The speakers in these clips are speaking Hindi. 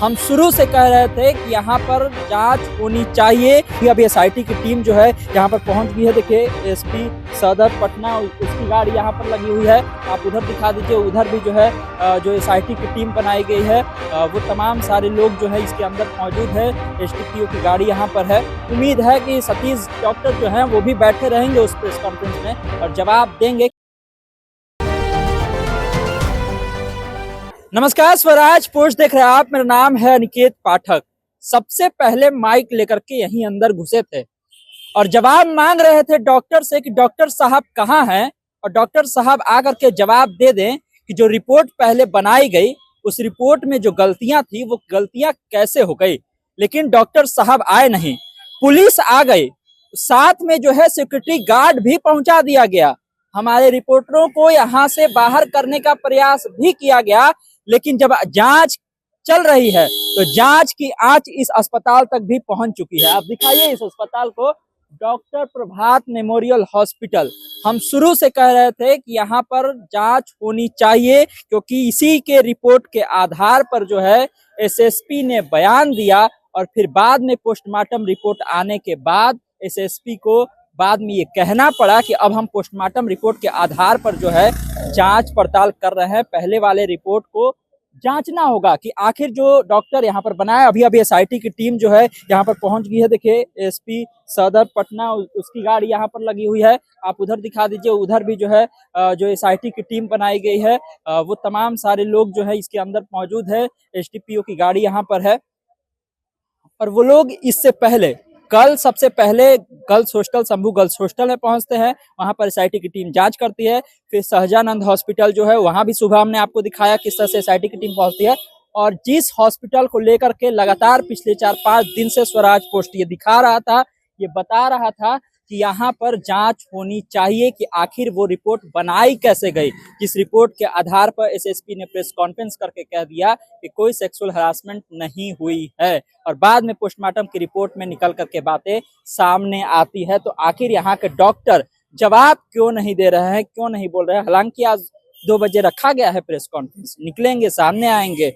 हम शुरू से कह रहे थे कि यहाँ पर जांच होनी चाहिए। अभी एसआईटी की टीम जो है यहाँ पर पहुंच गई है। देखिए एसपी सदर पटना, उसकी गाड़ी यहाँ पर लगी हुई है। आप उधर दिखा दीजिए, उधर भी जो है जो एसआईटी की टीम बनाई गई है वो तमाम सारे लोग जो है इसके अंदर मौजूद है। एसडीपीओ की गाड़ी यहाँ पर है। उम्मीद है कि सतीश डॉक्टर जो है वो भी बैठे रहेंगे उस प्रेस कॉन्फ्रेंस में और जवाब देंगे। नमस्कार, स्वराज पोस्ट देख रहे हैं आप। मेरा नाम है अनिकेत पाठक। सबसे पहले माइक लेकर के यहीं अंदर घुसे थे और जवाब मांग रहे थे डॉक्टर से कि डॉक्टर साहब कहाँ हैं, और डॉक्टर साहब आकर के जवाब दे दें कि जो रिपोर्ट पहले बनाई गई उस रिपोर्ट में जो गलतियां थी वो गलतियां कैसे हो गई। लेकिन डॉक्टर साहब आए नहीं, पुलिस आ गई, साथ में जो है सिक्योरिटी गार्ड भी पहुंचा दिया गया। हमारे रिपोर्टरों को यहाँ से बाहर करने का प्रयास भी किया गया, लेकिन जब जांच चल रही है तो जांच की आंच इस अस्पताल तक भी पहुंच चुकी है। आप दिखाइए इस अस्पताल को, डॉक्टर प्रभात मेमोरियल हॉस्पिटल। हम शुरू से कह रहे थे कि यहाँ पर जांच होनी चाहिए, क्योंकि इसी के रिपोर्ट के आधार पर जो है एसएसपी ने बयान दिया और फिर बाद में पोस्टमार्टम रिपोर्ट आने के बाद एसएसपी को बाद में ये कहना पड़ा कि अब हम पोस्टमार्टम रिपोर्ट के आधार पर जो है जांच पड़ताल कर रहे हैं। पहले वाले रिपोर्ट को जांचना होगा कि आखिर जो डॉक्टर यहाँ पर बनाया। अभी एसआईटी की टीम जो है यहाँ पर पहुंच गई है। देखिए एसपी सदर पटना, उसकी गाड़ी यहाँ पर लगी हुई है। आप उधर दिखा दीजिए, उधर भी जो है जो एसआईटी की टीम बनाई गई है वो तमाम सारे लोग जो है इसके अंदर मौजूद है। एसडीपीओ की गाड़ी यहाँ पर है और वो लोग इससे पहले कल सबसे पहले girls hostel, Shambhu girls hostel में पहुंचते हैं। वहां पर एसआईटी की टीम जांच करती है। फिर सहजानंद हॉस्पिटल जो है वहां भी सुबह हमने आपको दिखाया किस तरह से एसआईटी की टीम पहुंचती है। और जिस हॉस्पिटल को लेकर के लगातार पिछले 4-5 दिन से स्वराज पोस्ट ये दिखा रहा था, ये बता रहा था कि यहाँ पर जांच होनी चाहिए कि आखिर वो रिपोर्ट बनाई कैसे गई, जिस रिपोर्ट के आधार पर एसएसपी ने प्रेस कॉन्फ्रेंस करके कह दिया कि कोई सेक्सुअल हरासमेंट नहीं हुई है, और बाद में पोस्टमार्टम की रिपोर्ट में निकल करके बातें सामने आती है। तो आखिर यहाँ के डॉक्टर जवाब क्यों नहीं दे रहे हैं, क्यों नहीं बोल रहे हैं? हालांकि आज 2 बजे रखा गया है प्रेस कॉन्फ्रेंस, निकलेंगे, सामने आएंगे,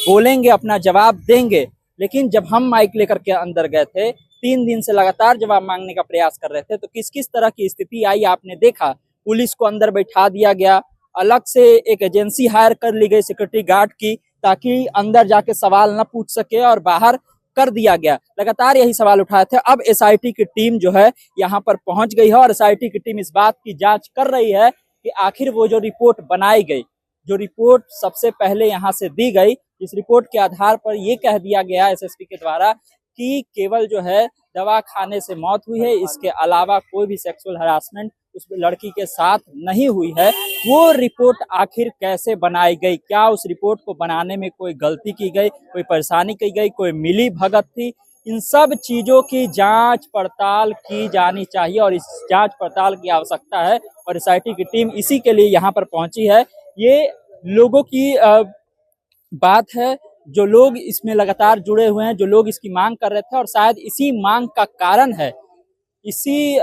बोलेंगे, अपना जवाब देंगे। लेकिन जब हम माइक लेकर के अंदर गए थे, 3 दिन से लगातार जवाब मांगने का प्रयास कर रहे थे, तो किस किस तरह की स्थिति आई आपने देखा। पुलिस को अंदर बैठा दिया गया, अलग से एक एजेंसी हायर कर ली गई सिक्योरिटी गार्ड की, ताकि अंदर जाके सवाल न पूछ सके, और बाहर कर दिया गया। लगातार यही सवाल उठाए थे। अब एसआईटी की टीम जो है यहाँ पर पहुंच गई है और एसआईटी की टीम इस बात की जांच कर रही है कि आखिर वो जो रिपोर्ट बनाई गई, जो रिपोर्ट सबसे पहले यहाँ से दी गई, इस रिपोर्ट के आधार पर ये कह दिया गया एसएसपी के द्वारा कि केवल जो है दवा खाने से मौत हुई है, इसके अलावा कोई भी सेक्सुअल हरासमेंट उस लड़की के साथ नहीं हुई है। वो रिपोर्ट आखिर कैसे बनाई गई, क्या उस रिपोर्ट को बनाने में कोई गलती की गई, कोई परेशानी की गई, कोई मिली भगत थी, इन सब चीजों की जांच पड़ताल की जानी चाहिए और इस जांच पड़ताल की आवश्यकता है। और एसआईटी की टीम इसी के लिए यहाँ पर पहुंची है। ये लोगों की बात है, जो लोग इसमें लगातार जुड़े हुए हैं, जो लोग इसकी मांग कर रहे थे, और शायद इसी मांग का कारण है, इसी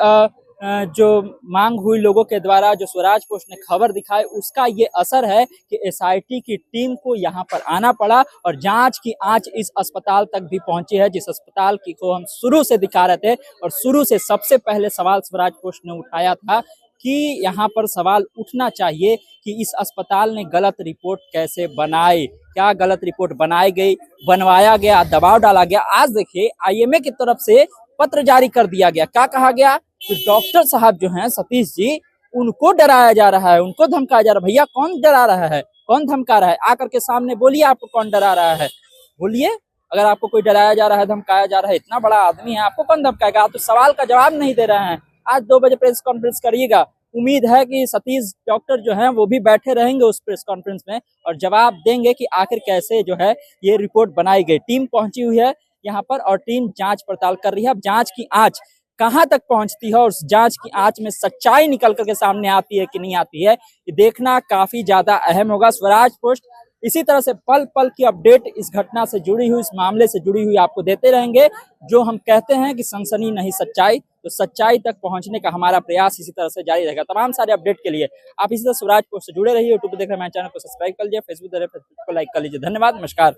जो मांग हुई लोगों के द्वारा, जो स्वराज पोस्ट ने खबर दिखाई, उसका ये असर है कि एसआईटी की टीम को यहाँ पर आना पड़ा और जांच की आंच इस अस्पताल तक भी पहुंची है, जिस अस्पताल की को हम शुरू से दिखा रहे थे। और शुरू से सबसे पहले सवाल स्वराज पोस्ट ने उठाया था कि यहाँ पर सवाल उठना चाहिए कि इस अस्पताल ने गलत रिपोर्ट कैसे बनाई, क्या गलत रिपोर्ट बनाई गई, बनवाया गया, दबाव डाला गया। आज देखिए आईएमए की तरफ से पत्र जारी कर दिया गया। क्या कहा गया कि डॉक्टर साहब जो हैं सतीश जी, उनको डराया जा रहा है, उनको धमकाया जा रहा है। भैया कौन डरा रहा है, कौन धमका रहा है? आकर के सामने बोलिए, आपको कौन डरा रहा है, बोलिए। अगर आपको कोई डराया जा रहा है, धमकाया जा रहा है, इतना बड़ा आदमी है, आपको कौन धमकाएगा? आप तो सवाल का जवाब नहीं दे रहे हैं। आज 2 बजे प्रेस कॉन्फ्रेंस करिएगा। उम्मीद है कि सतीश डॉक्टर जो हैं वो भी बैठे रहेंगे उस प्रेस कॉन्फ्रेंस में और जवाब देंगे कि आखिर कैसे जो है ये रिपोर्ट बनाई गई। टीम पहुंची हुई है यहाँ पर और टीम जांच पड़ताल कर रही है। अब जांच की आंच कहां तक पहुंचती है और उस जांच की आंच में सच्चाई निकल करके सामने आती है कि नहीं आती है, ये देखना काफी ज्यादा अहम होगा। स्वराज पोस्ट इसी तरह से पल पल की अपडेट इस घटना से जुड़ी हुई, इस मामले से जुड़ी हुई आपको देते रहेंगे। जो हम कहते हैं कि सनसनी नहीं सच्चाई, तो सच्चाई तक पहुंचने का हमारा प्रयास इसी तरह से जारी रहेगा। तमाम सारे अपडेट के लिए आप इसी तरह स्वराज पोस्ट से जुड़े रहिए। यूट्यूब देख रहे हैं, चैनल को सब्सक्राइब कर लीजिए, फेसबुक देख रहे हैं, फेसबुक को लाइक कर लीजिए। धन्यवाद, नमस्कार।